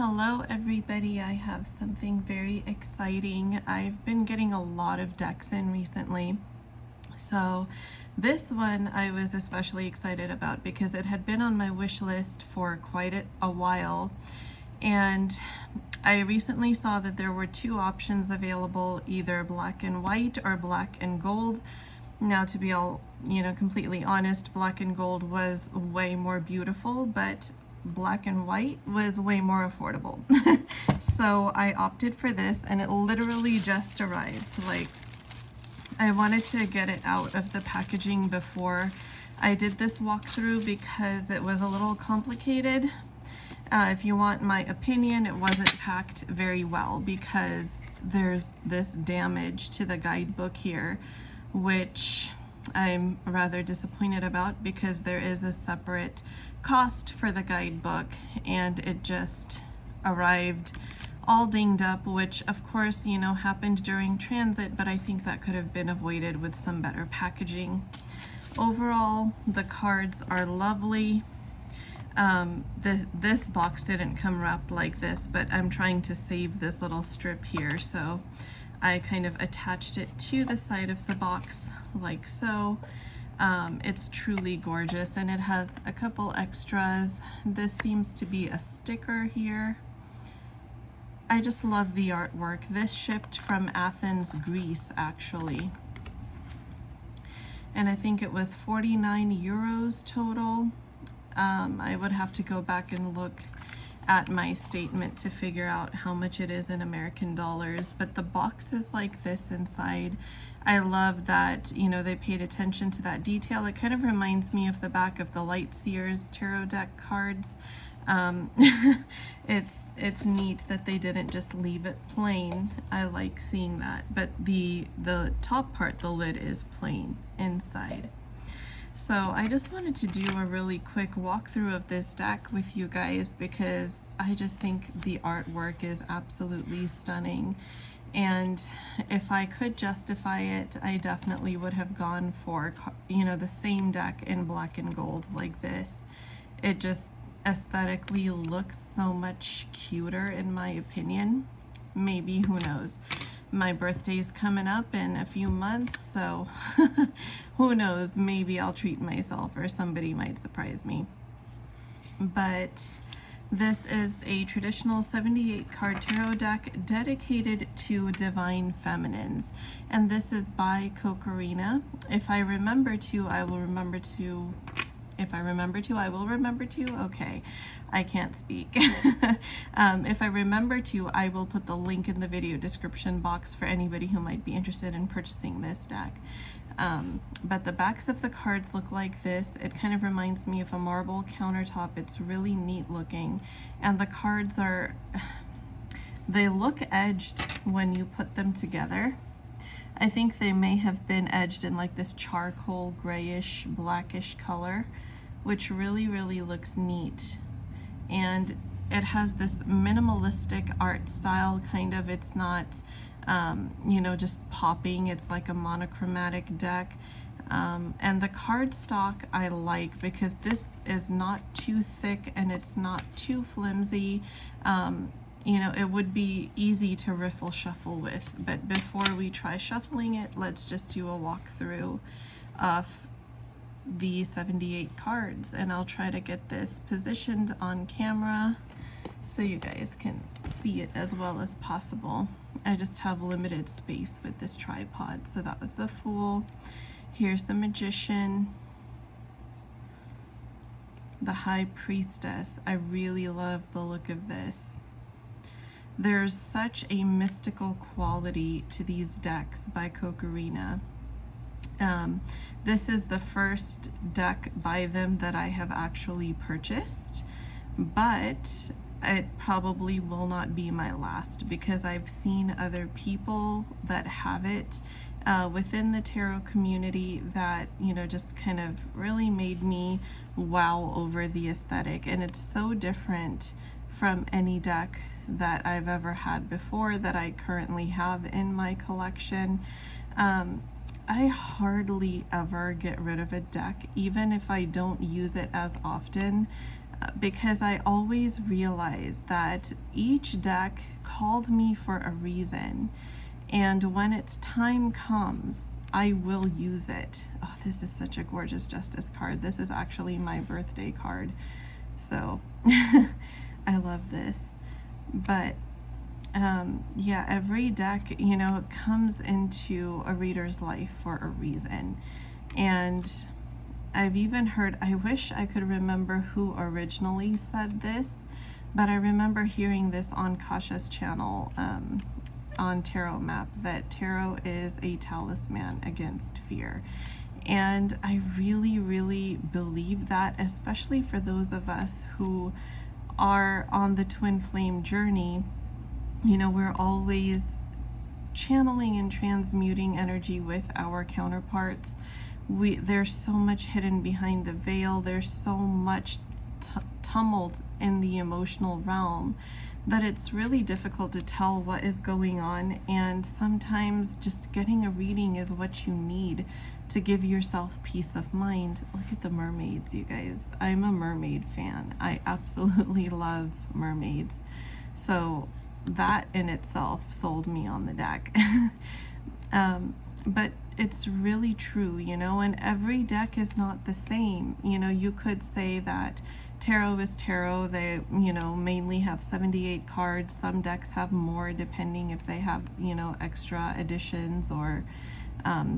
Hello everybody, I have something very exciting. I've been getting a lot of decks in recently. So this one I was especially excited about because it had been on my wish list for quite a while. And I recently saw that there were two options available, either black and white or black and gold. Now, to be all, completely honest, black and gold was way more beautiful, but black and white was way more affordable. So I opted for this, and it literally just arrived. Like, I wanted to get it out of the packaging before I did this walkthrough because it was a little complicated. If you want my opinion, it wasn't packed very well because there's this damage to the guidebook here, which I'm rather disappointed about because there is a separate cost for the guidebook, and it just arrived all dinged up, which of course, happened during transit, but I think that could have been avoided with some better packaging. Overall, the cards are lovely. This box didn't come wrapped like this, but I'm trying to save this little strip here, so I kind of attached it to the side of the box like so. It's truly gorgeous, and it has a couple extras. This seems to be a sticker here. I just love the artwork. This shipped from Athens, Greece, actually. And I think it was 49 euros total. I would have to go back and look at my statement to figure out how much it is in American dollars, but the box is like this inside. I love that, they paid attention to that detail. It kind of reminds me of the back of the Lightseers tarot deck cards. It's neat that they didn't just leave it plain. I like seeing that, but the top part, the lid, is plain inside. So I just wanted to do a really quick walkthrough of this deck with you guys because I just think the artwork is absolutely stunning. And if I could justify it, I definitely would have gone for, the same deck in black and gold like this. It just aesthetically looks so much cuter in my opinion. Maybe, who knows? My birthday's coming up in a few months, so who knows? Maybe I'll treat myself or somebody might surprise me. But this is a traditional 78 card tarot deck dedicated to divine feminines, and this is by Cocorina. If I remember to, I will remember to. If I remember to, I will remember to. Okay, I can't speak. If I remember to, I will put the link in the video description box for anybody who might be interested in purchasing this deck. But the backs of the cards look like this. It kind of reminds me of a marble countertop. It's really neat looking. And the cards they look edged when you put them together. I think they may have been edged in like this charcoal grayish blackish color, which really looks neat. And it has this minimalistic art style, kind of. It's not just popping. It's like a monochromatic deck. And the cardstock I like because this is not too thick and it's not too flimsy. It would be easy to riffle shuffle with, but before we try shuffling it, let's just do a walkthrough of the 78 cards, and I'll try to get this positioned on camera so you guys can see it as well as possible. I just have limited space with this tripod. So that was the Fool. Here's the Magician. The High Priestess. I really love the look of this. There's such a mystical quality to these decks by Cocorina. This is the first deck by them that I have actually purchased, but it probably will not be my last because I've seen other people that have it within the tarot community that, just kind of really made me wow over the aesthetic. And it's so different from any deck that I've ever had before that I currently have in my collection. I hardly ever get rid of a deck, even if I don't use it as often. because I always realized that each deck called me for a reason. And when its time comes, I will use it. Oh, this is such a gorgeous Justice card. This is actually my birthday card. So I love this. But yeah, every deck, you know, comes into a reader's life for a reason. And I've even heard, I wish I could remember who originally said this, but I remember hearing this on Kasha's channel on Tarot Map, that tarot is a talisman against fear. And I really, really believe that, especially for those of us who are on the twin flame journey. You know, we're always channeling and transmuting energy with our counterparts. There's so much hidden behind the veil. There's so much tumult in the emotional realm that it's really difficult to tell what is going on. And sometimes just getting a reading is what you need to give yourself peace of mind. Look at the mermaids, you guys. I'm a mermaid fan. I absolutely love mermaids. So that in itself sold me on the deck. But it's really true, you know, and every deck is not the same. You know, you could say that tarot is tarot. They, you know, mainly have 78 cards. Some decks have more depending if they have, you know, extra additions, or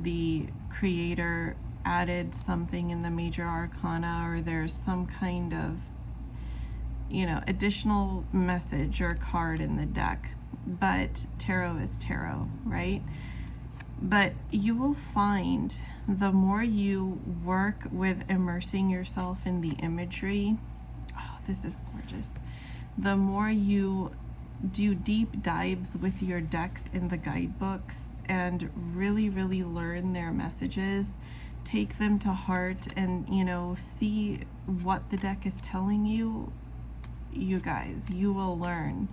the creator added something in the major arcana, or there's some kind of, you know, additional message or card in the deck. But tarot is tarot, right? But you will find the more you work with immersing yourself in the imagery, oh, this is gorgeous. The more you do deep dives with your decks in the guidebooks and really, really learn their messages, take them to heart, and, you know, see what the deck is telling you, you guys, you will learn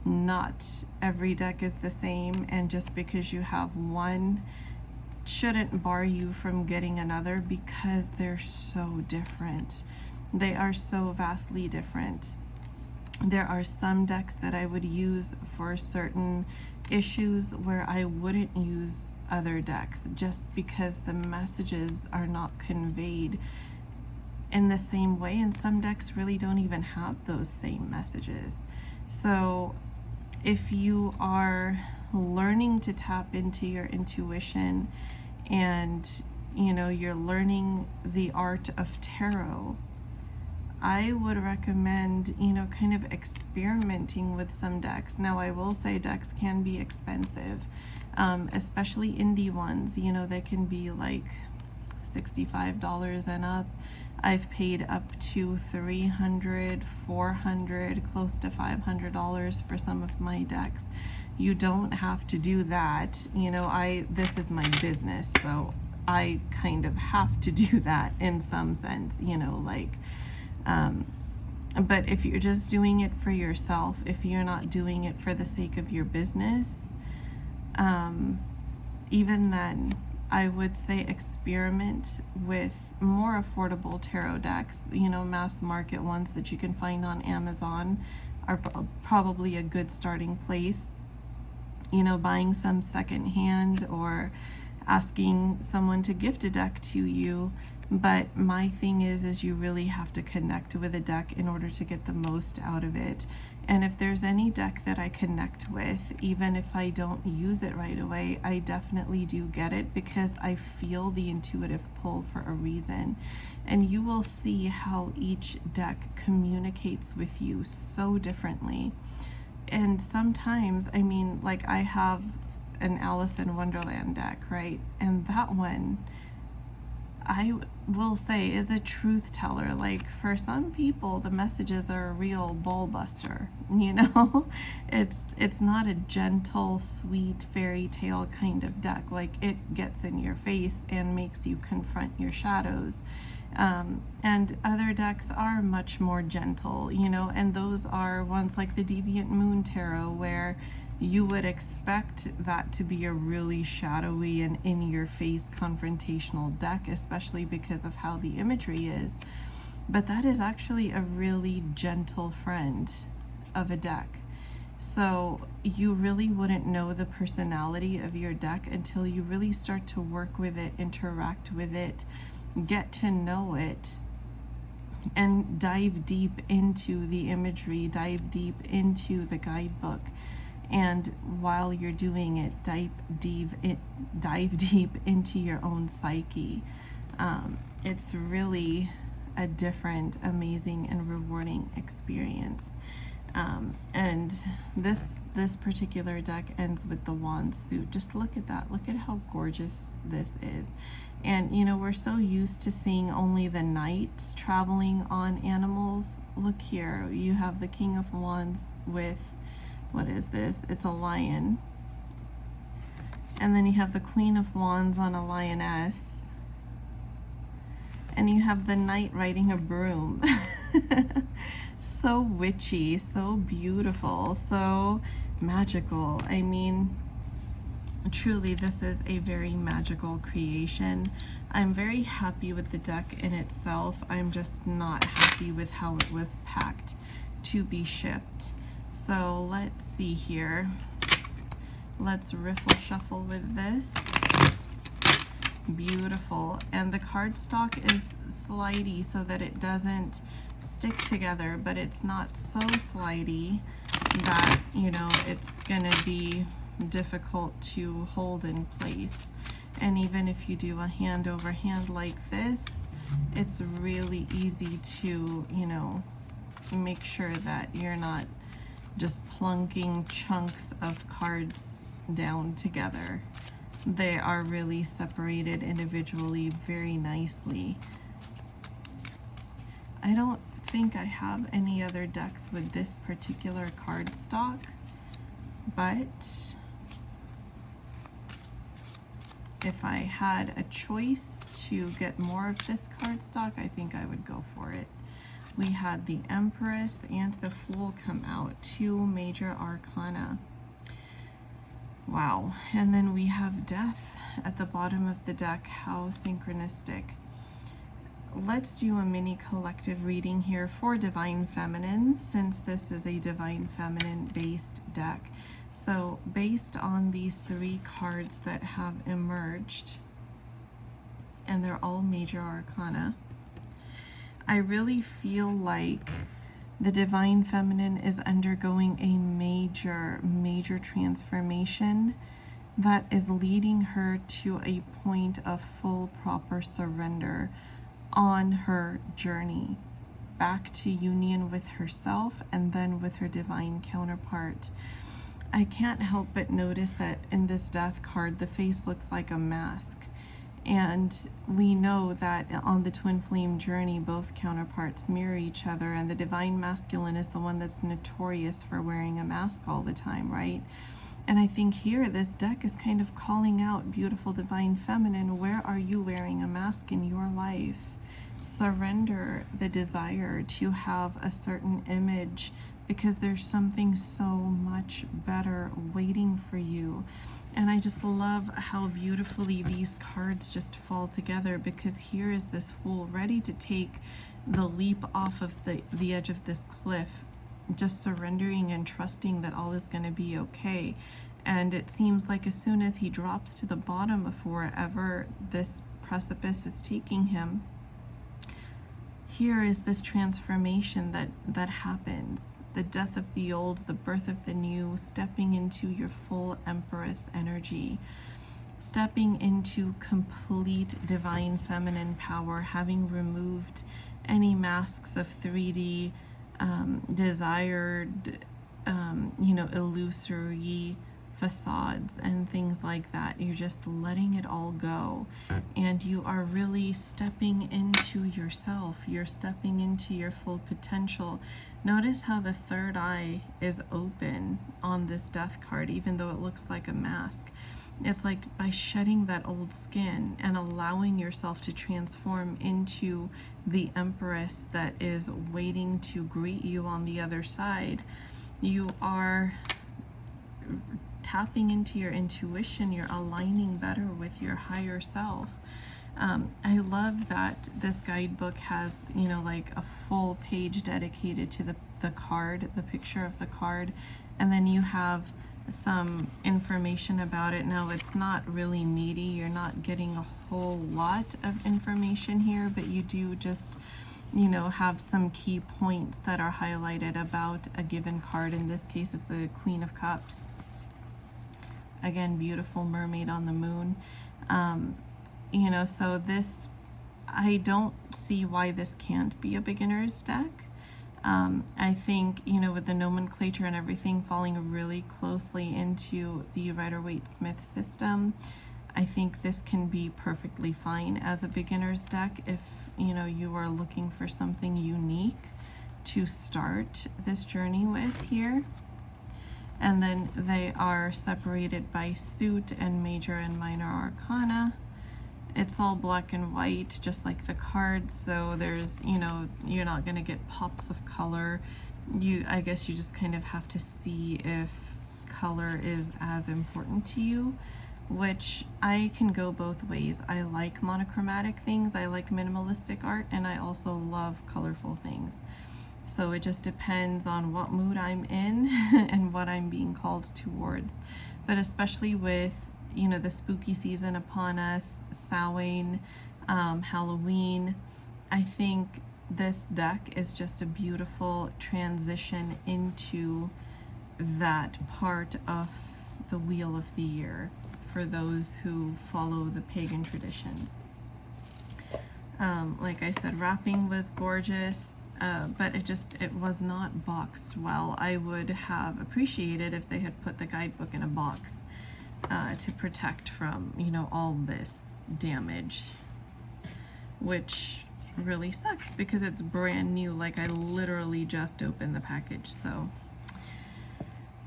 not every deck is the same, and just because you have one shouldn't bar you from getting another, because they're so different. They are so vastly different. There are some decks that I would use for certain issues where I wouldn't use other decks, just because the messages are not conveyed in the same way, and some decks really don't even have those same messages. So if you are learning to tap into your intuition, and, you know, you're learning the art of tarot, I would recommend, you know, kind of experimenting with some decks. Now, I will say decks can be expensive, especially indie ones. You know, they can be like $65 and up. I've paid up to $300, $400, close to $500 for some of my decks. You don't have to do that. You know, this is my business, so I kind of have to do that in some sense, you know, like, but if you're just doing it for yourself, if you're not doing it for the sake of your business, even then, I would say experiment with more affordable tarot decks. You know, mass market ones that you can find on Amazon are probably a good starting place. You know, buying some secondhand or asking someone to gift a deck to you. But my thing is you really have to connect with a deck in order to get the most out of it. And if there's any deck that I connect with, even if I don't use it right away, I definitely do get it, because I feel the intuitive pull for a reason. And you will see how each deck communicates with you so differently. And sometimes, I mean, like, I have an Alice in Wonderland deck, right? And that one, I will say, is a truth teller. Like, for some people, the messages are a real ball buster, you know? It's not a gentle, sweet fairy tale kind of deck. Like, it gets in your face and makes you confront your shadows. And other decks are much more gentle, you know, and those are ones like the Deviant Moon Tarot, where you would expect that to be a really shadowy and in-your-face confrontational deck, especially because of how the imagery is. but that is actually a really gentle friend of a deck. So you really wouldn't know the personality of your deck until you really start to work with it, interact with it, get to know it, and dive deep into the imagery, dive deep into the guidebook. And while you're doing it, dive deep into your own psyche. It's really a different, amazing, and rewarding experience. And this particular deck ends with the wand suit. Just look at that. Look at how gorgeous this is. And you know, we're so used to seeing only the knights traveling on animals. Look here, you have the King of Wands with, what is this? It's a lion. And then you have the Queen of Wands on a lioness. And you have the knight riding a broom. So witchy, so beautiful, so magical. I mean, truly, this is a very magical creation. I'm very happy with the deck in itself. I'm just not happy with how it was packed to be shipped. So let's see here. Let's riffle shuffle with this. Beautiful. And the cardstock is slidey so that it doesn't stick together, but it's not so slidey that, you know, it's gonna be difficult to hold in place. And even if you do a hand over hand like this, it's really easy to, you know, make sure that you're not just plunking chunks of cards down together. They are really separated individually very nicely. I don't think I have any other decks with this particular cardstock, but if I had a choice to get more of this cardstock, I think I would go for it. We had the Empress and the Fool come out, two major arcana. Wow. And then we have Death at the bottom of the deck. How synchronistic. Let's do a mini collective reading here for Divine Feminine, since this is a Divine Feminine based deck. So based on these three cards that have emerged, and they're all major arcana, I really feel like the Divine Feminine is undergoing a major transformation that is leading her to a point of full, proper surrender on her journey back to union with herself and then with her divine counterpart. I can't help but notice that in this Death card, the face looks like a mask. And we know that on the twin flame journey, both counterparts mirror each other, and the divine masculine is the one that's notorious for wearing a mask all the time, right? And I think here this deck is kind of calling out beautiful divine feminine. Where are you wearing a mask in your life? Surrender the desire to have a certain image, because there's something so much better waiting for you. And I just love how beautifully these cards just fall together, because here is this Fool ready to take the leap off of the edge of this cliff, just surrendering and trusting that all is going to be okay. And it seems like as soon as he drops to the bottom of wherever this precipice is taking him, here is this transformation that happens. The death of the old, the birth of the new, stepping into your full Empress energy, stepping into complete divine feminine power, having removed any masks of 3D desired, illusory facades and things like that. You're just letting it all go, and you are really stepping into yourself. You're stepping into your full potential. Notice how the third eye is open on this Death card, even though it looks like a mask. It's like by shedding that old skin and allowing yourself to transform into the Empress that is waiting to greet you on the other side, you are tapping into your intuition. You're aligning better with your higher self. I love that this guidebook has, you know, like a full page dedicated to the card, the picture of the card, and then you have some information about it. Now, it's not really meaty, you're not getting a whole lot of information here, but you do just, you know, have some key points that are highlighted about a given card. In this case, it's the Queen of Cups. Again, beautiful mermaid on the moon. You know, so this, I don't see why this can't be a beginner's deck. I think, you know, with the nomenclature and everything falling really closely into the Rider-Waite-Smith system, I think this can be perfectly fine as a beginner's deck if, you know, you are looking for something unique to start this journey with here. And then they are separated by suit and major and minor arcana. It's all black and white, just like the cards, so there's, you know, you're not going to get pops of color. I guess you just kind of have to see if color is as important to you, which I can go both ways. I like monochromatic things, I like minimalistic art, and I also love colorful things. So it just depends on what mood I'm in and what I'm being called towards. But especially with, you know, the spooky season upon us, Samhain, Halloween, I think this deck is just a beautiful transition into that part of the wheel of the year for those who follow the pagan traditions. Like I said, wrapping was gorgeous, but it was not boxed well. I would have appreciated if they had put the guidebook in a box to protect from, you know, all this damage, which really sucks because it's brand new. Like, I literally just opened the package, so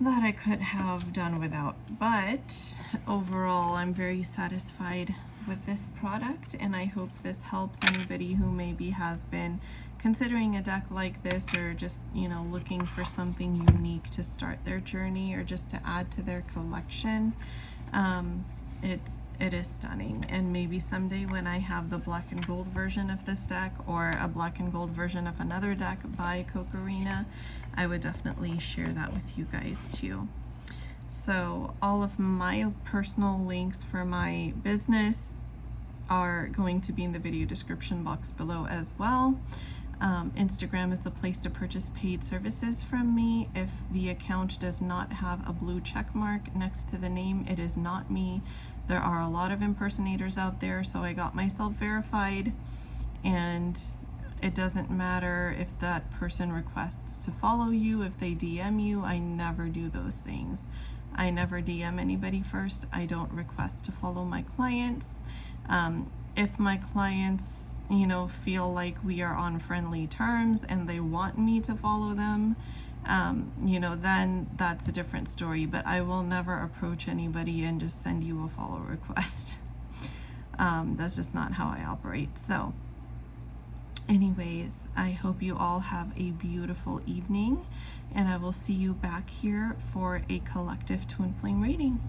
that I could have done without. But overall, I'm very satisfied with this product, and I hope this helps anybody who maybe has been considering a deck like this, or just, you know, looking for something unique to start their journey or just to add to their collection. It is stunning, and maybe someday when I have the black and gold version of this deck or a black and gold version of another deck by Cocarina, I would definitely share that with you guys too. So all of my personal links for my business are going to be in the video description box below as well. Instagram is the place to purchase paid services from me. If the account does not have a blue check mark next to the name, it is not me. There are a lot of impersonators out there, so I got myself verified, and it doesn't matter if that person requests to follow you, if they DM you. I never do those things. I never DM anybody first. I don't request to follow my clients. If my clients, you know, feel like we are on friendly terms and they want me to follow them, you know, then that's a different story. But I will never approach anybody and just send you a follow request. That's just not how I operate. So anyways, I hope you all have a beautiful evening, and I will see you back here for a collective twin flame reading.